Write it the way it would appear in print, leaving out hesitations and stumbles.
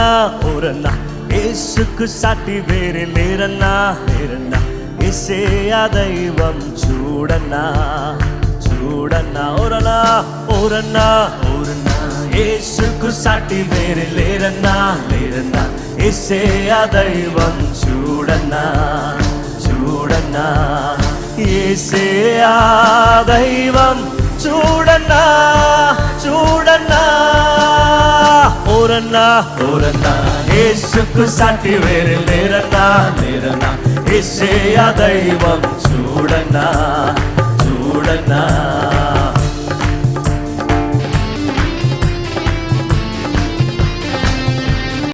ఓరన్నా ఓరన్నా యేసుకు సాటి వేరే లేరన్నా లేరన్నా. యేసయ్య దైవం చూడన్నా చూడన్నా. ఓరన్నా ఓరన్నా ఓరన్నా యేసుకు సాటి వేరే లేరన్నా లేరన్నా. యేసయ్య దైవం చూడన్నా చూడన్నా. యేసయ్య దైవం చూడన్నా చూడన్నా. ఓరన్నా ఓరన్నా యేసుకు సాటి వేరే లేరన్నా లేరన్నా. యేసయ్య దైవం చూడన్నా చూడన్నా.